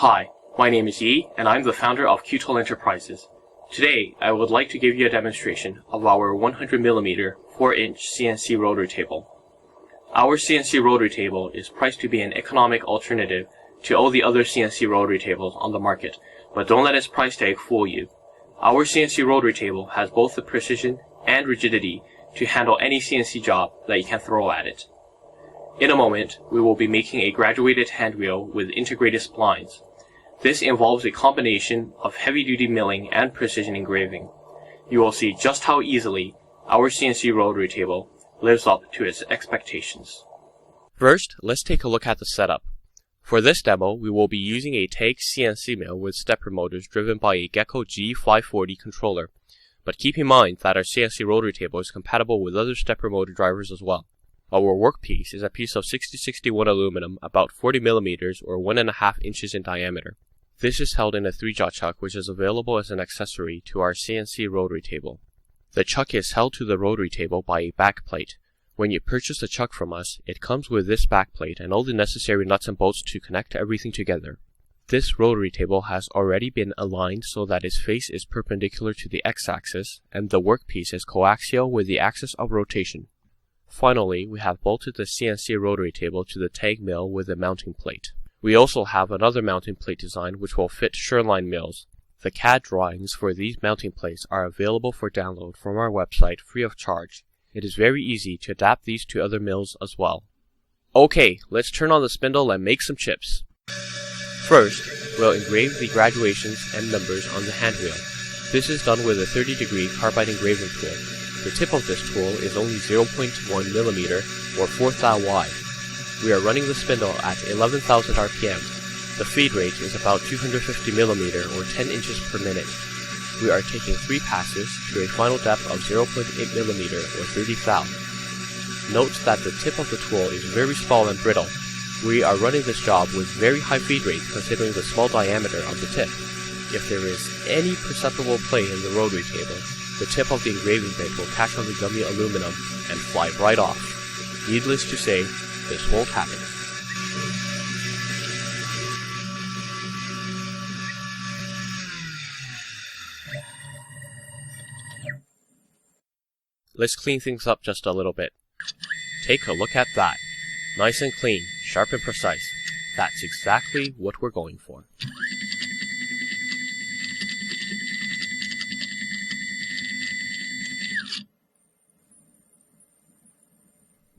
Hi, my name is Yi, and I'm the founder of Qtool Enterprises. Today, I would like to give you a demonstration of our 100mm 4-inch CNC rotary table. Our CNC rotary table is priced to be an economic alternative to all the other CNC rotary tables on the market, but don't let its price tag fool you. Our CNC rotary table has both the precision and rigidity to handle any CNC job that you can throw at it. In a moment, we will be making a graduated hand wheel with integrated splines. This involves a combination of heavy-duty milling and precision engraving. You will see just how easily our CNC rotary table lives up to its expectations. First, let's take a look at the setup. For this demo, we will be using a TAG CNC mill with stepper motors driven by a Gecko G540 controller. But keep in mind that our CNC rotary table is compatible with other stepper motor drivers as well. Our workpiece is a piece of 6061 aluminum about 40mm or 1.5 inches in diameter. This is held in a 3-jaw chuck which is available as an accessory to our CNC rotary table. The chuck is held to the rotary table by a back plate. When you purchase the chuck from us, it comes with this back plate and all the necessary nuts and bolts to connect everything together. This rotary table has already been aligned so that its face is perpendicular to the x-axis and the workpiece is coaxial with the axis of rotation. Finally, we have bolted the CNC rotary table to the TAG mill with a mounting plate. We also have another mounting plate design which will fit Sherline mills. The CAD drawings for these mounting plates are available for download from our website free of charge. It is very easy to adapt these to other mills as well. Okay, let's turn on the spindle and make some chips. First, we'll engrave the graduations and numbers on the hand wheel. This is done with a 30-degree carbide engraving tool. The tip of this tool is only 0.1mm or 1/4 thou wide. We are running the spindle at 11,000 RPM. The feed rate is about 250mm or 10 inches per minute. We are taking 3 passes to a final depth of 0.8mm or 30 thou. Note that the tip of the tool is very small and brittle. We are running this job with very high feed rate considering the small diameter of the tip. If there is any perceptible play in the rotary table, the tip of the engraving bit will catch on the gummy aluminum and fly right off. Needless to say, this won't happen. Let's clean things up just a little bit. Take a look at that. Nice and clean, sharp and precise. That's exactly what we're going for.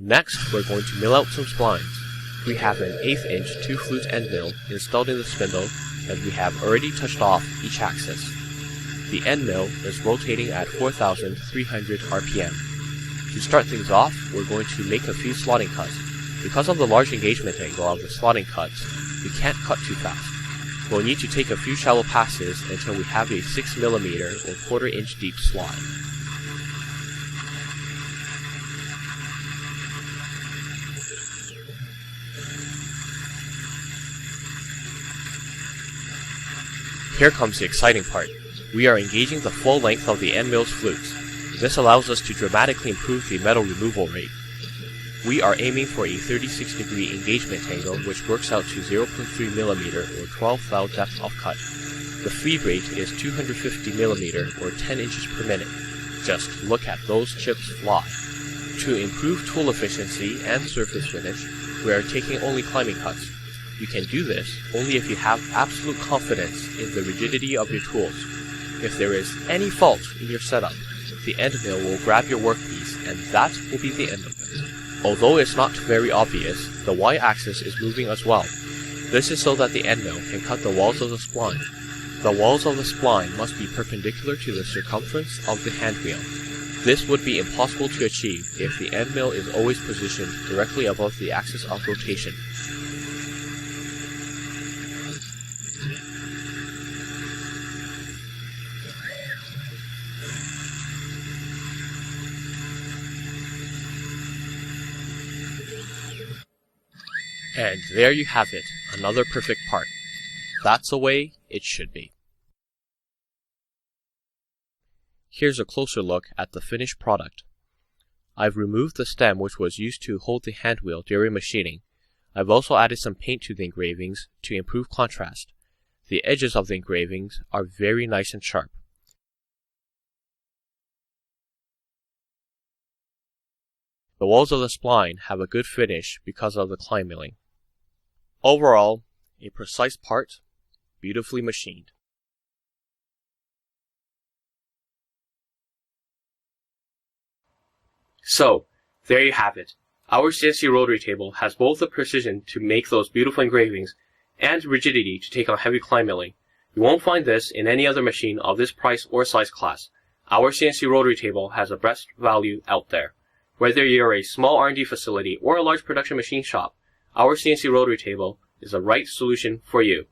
Next, we're going to mill out some splines. We have an 1/8 inch 2-flute end mill installed in the spindle, and we have already touched off each axis. The end mill is rotating at 4,300 RPM. To start things off, we're going to make a few slotting cuts. Because of the large engagement angle of the slotting cuts, we can't cut too fast. We'll need to take a few shallow passes until we have a 6mm or 1/4 inch deep slot. Here comes the exciting part. We are engaging the full length of the end mill's flutes. This allows us to dramatically improve the metal removal rate. We are aiming for a 36-degree engagement angle which works out to 0.3mm or 12 thou depth of cut. The feed rate is 250mm or 10 inches per minute. Just look at those chips fly. To improve tool efficiency and surface finish, we are taking only climbing cuts. You can do this only if you have absolute confidence in the rigidity of your tools. If there is any fault in your setup, the end mill will grab your workpiece and that will be the end of it. Although it's not very obvious, the y-axis is moving as well. This is so that the end mill can cut the walls of the spline. The walls of the spline must be perpendicular to the circumference of the hand wheel. This would be impossible to achieve if the end mill is always positioned directly above the axis of rotation. And there you have it, another perfect part. That's the way it should be. Here's a closer look at the finished product. I've removed the stem which was used to hold the hand wheel during machining. I've also added some paint to the engravings to improve contrast. The edges of the engravings are very nice and sharp. The walls of the spline have a good finish because of the climb milling. Overall, a precise part, beautifully machined. So, there you have it. Our CNC rotary table has both the precision to make those beautiful engravings and rigidity to take on heavy climb milling. You won't find this in any other machine of this price or size class. Our CNC rotary table has the best value out there. Whether you're a small R&D facility or a large production machine shop, our CNC rotary table is the right solution for you.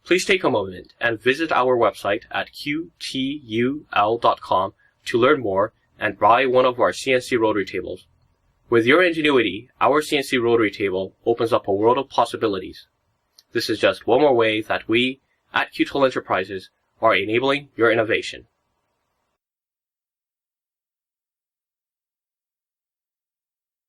Please take a moment and visit our website at qtul.com to learn more and buy one of our CNC rotary tables. With your ingenuity, our CNC rotary table opens up a world of possibilities. This is just one more way that we, at QTool Enterprises, are enabling your innovation.